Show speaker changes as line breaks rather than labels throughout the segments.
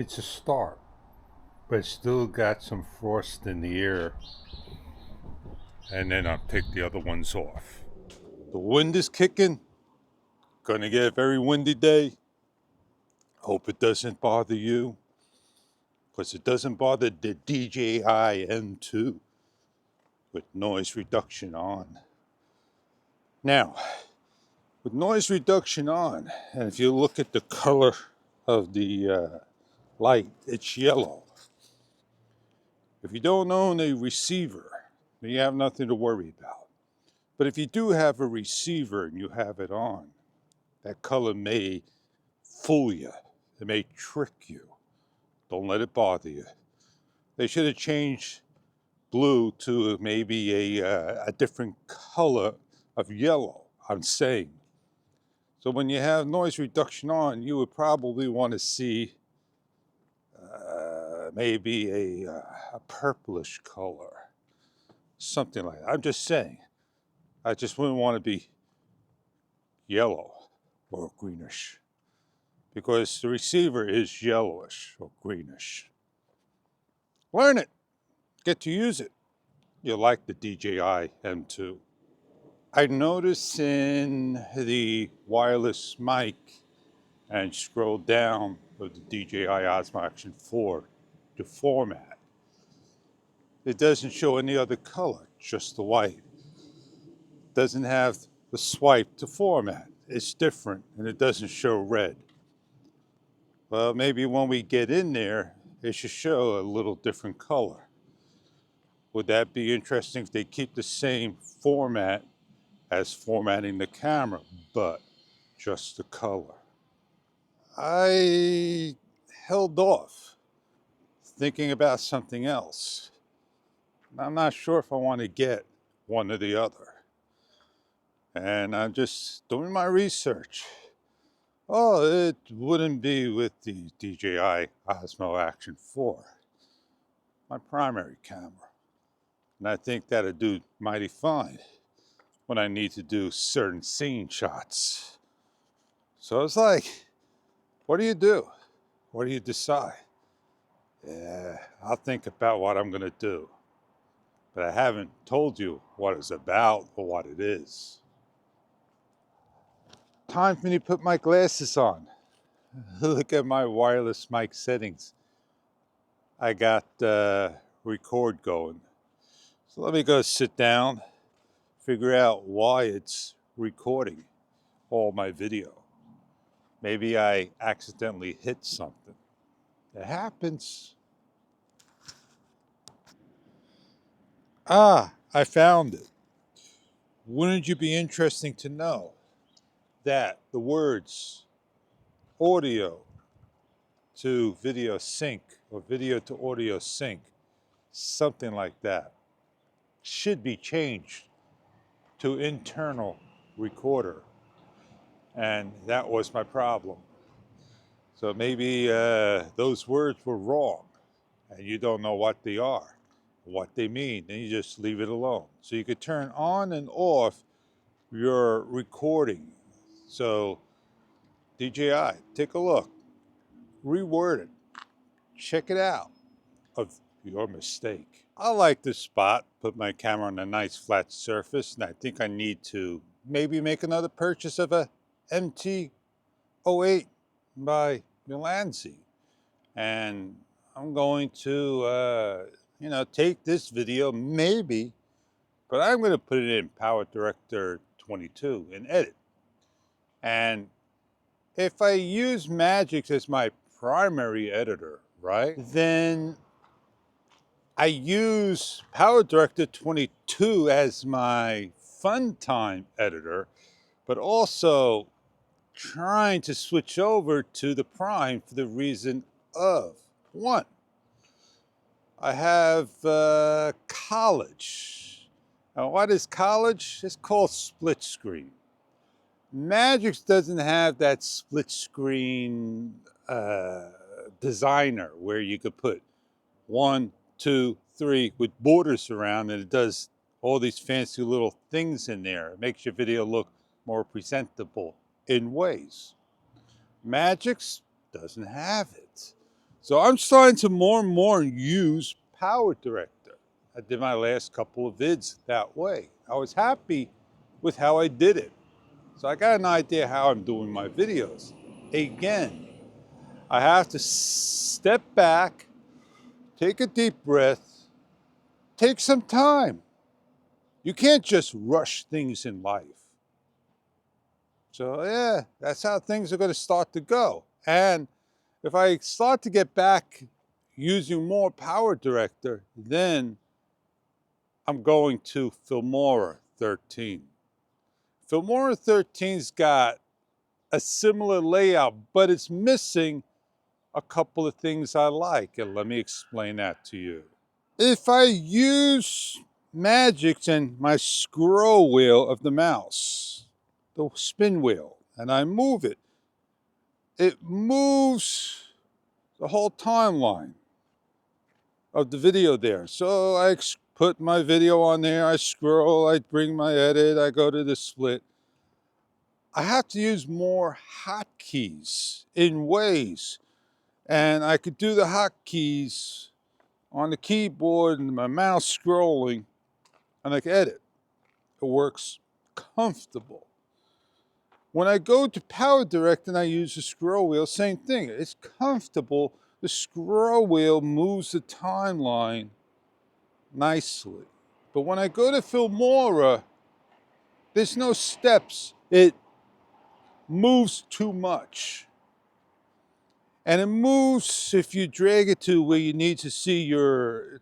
It's a start, but it's still got some frost in the air, and then I'll take the other ones off. The wind is kicking. Gonna get a very windy day. Hope it doesn't bother you, because it doesn't bother the DJI M2 with noise reduction on. Now, with noise reduction on, and if you look at the color of the light, it's yellow. If you don't own a receiver, then you have nothing to worry about. But if you do have a receiver and you have it on, that color may fool you. It may trick you. Don't let it bother you. They should have changed blue to maybe a different color of yellow, I'm saying. So when you have noise reduction on, you would probably want to see maybe a purplish color, something like that. I'm just saying. I just wouldn't want to be yellow or greenish, because the receiver is yellowish or greenish. Learn it. Get to use it. You'll like the DJI M2. I noticed in the wireless mic and scroll down with the DJI Osmo Action 4 to format. It doesn't show any other color, just the white. It doesn't have the swipe to format. It's different, and it doesn't show red. Well, maybe when we get in there, it should show a little different color. Would that be interesting if they keep the same format as formatting the camera, but just the color? I held off thinking about something else. I'm not sure if I want to get one or the other. And I'm just doing my research. Oh, it wouldn't be with the DJI Osmo Action 4, my primary camera. And I think that'll do mighty fine when I need to do certain scene shots. So it's like, what do you do? What do you decide? Yeah, I'll think about what I'm going to do. But I haven't told you what it's about or what it is. Time for me to put my glasses on. Look at my wireless mic settings. I got record going. So let me go sit down, figure out why it's recording all my video. Maybe I accidentally hit something. It happens. Ah, I found it. Wouldn't you be interesting to know that the words audio to video sync or video to audio sync, something like that, should be changed to internal recorder? And that was my problem. So maybe those words were wrong and you don't know what they are, what they mean, then you just leave it alone. So you could turn on and off your recording. So DJI, take a look, reword it, check it out of your mistake. I like this spot, put my camera on a nice flat surface, and I think I need to maybe make another purchase of a MT-08 by Milanzi. And I'm going to, take this video maybe, but I'm going to put it in Power Director 22 and edit. And if I use Magix as my primary editor, right, then I use Power Director 22 as my fun time editor, but also trying to switch over to the Prime for the reason of, one, I have college. Now, what is college? It's called split screen. Magix doesn't have that split screen designer where you could put 1, 2, 3 with borders around, and it does all these fancy little things in there. It makes your video look more presentable in ways. Magix doesn't have it. So I'm starting to more and more use Power Director. I did my last couple of vids that way. I was happy with how I did it. So I got an idea how I'm doing my videos. Again, I have to step back, take a deep breath, take some time. You can't just rush things in life. So yeah, that's how things are going to start to go. And if I start to get back using more Power Director, then I'm going to Filmora 13. Filmora 13's got a similar layout, but it's missing a couple of things I like, and let me explain that to you. If I use magics and my scroll wheel of the mouse, the spin wheel, and I move it, it moves the whole timeline of the video there. So I put my video on there, I scroll, I bring my edit, I go to the split. I have to use more hotkeys in ways, and I could do the hotkeys on the keyboard and my mouse scrolling, and I can edit. It works comfortable. When I go to Power Direct and I use the scroll wheel, same thing. It's comfortable. The scroll wheel moves the timeline nicely. But when I go to Filmora, there's no steps. It moves too much. And it moves if you drag it to where you need to see your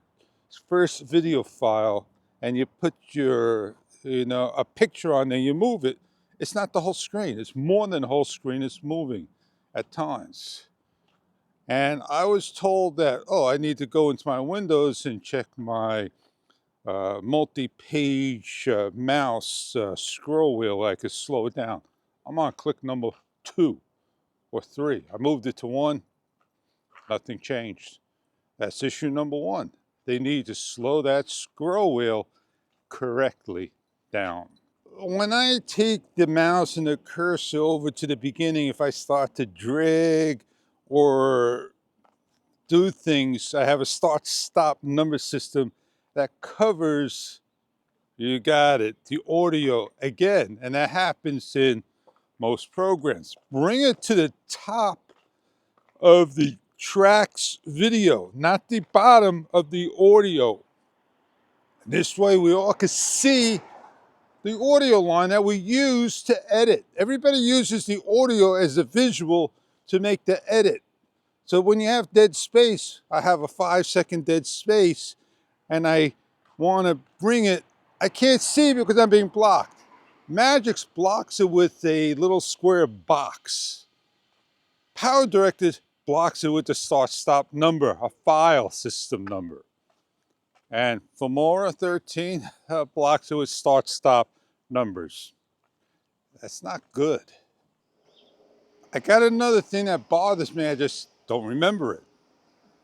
first video file and you put your, a picture on there, you move it. It's not the whole screen. It's more than the whole screen. It's moving at times. And I was told that, I need to go into my Windows and check my multi-page mouse scroll wheel. I could slow it down. I'm on click number 2 or 3. I moved it to 1. Nothing changed. That's issue number 1. They need to slow that scroll wheel correctly down. When I take the mouse and the cursor over to the beginning, if I start to drag or do things, I have a start-stop number system that covers, you got it, the audio again, and that happens in most programs. Bring it to the top of the track's video, not the bottom of the audio. This way we all can see the audio line that we use to edit. Everybody uses the audio as a visual to make the edit. So when you have dead space, I have a 5-second dead space and I want to bring it, I can't see because I'm being blocked. Magix blocks it with a little square box. Power Director blocks it with the start-stop number, a file system number. And Filmora 13 blocks it with start-stop numbers. That's not good. I got another thing that bothers me. I just don't remember it.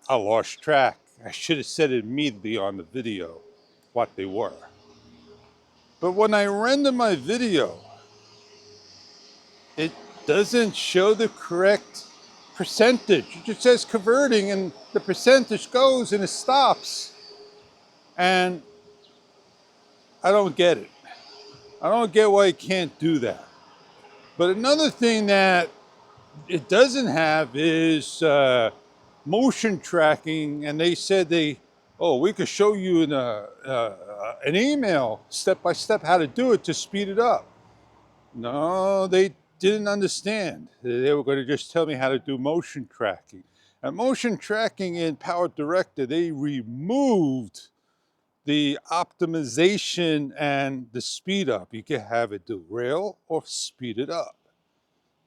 I lost track. I should have said it immediately on the video what they were. But when I render my video, it doesn't show the correct percentage. It just says converting and the percentage goes and it stops. And I don't get it. I don't get why you can't do that. But another thing that it doesn't have is motion tracking, and they said we could show you in an email step by step how to do it to speed it up. No, they didn't understand. They were going to just tell me how to do motion tracking. And motion tracking in Power Director, they removed the optimization and the speed up. You can have it do rail or speed it up.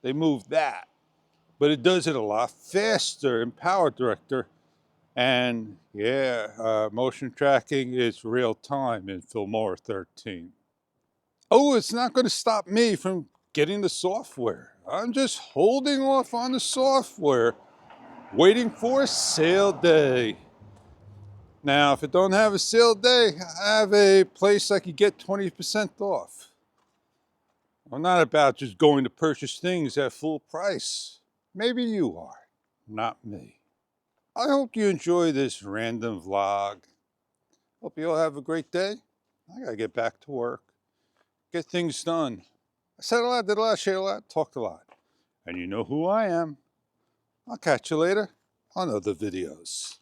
They moved that. But it does it a lot faster in Power Director. And motion tracking is real time in Filmora 13. Oh, it's not going to stop me from getting the software. I'm just holding off on the software, waiting for a sale day. Now, if it don't have a sale day, I have a place I could get 20% off. I'm not about just going to purchase things at full price. Maybe you are, not me. I hope you enjoy this random vlog. Hope you all have a great day. I gotta get back to work, get things done. I said a lot, did a lot, shared a lot, talked a lot. And you know who I am. I'll catch you later on other videos.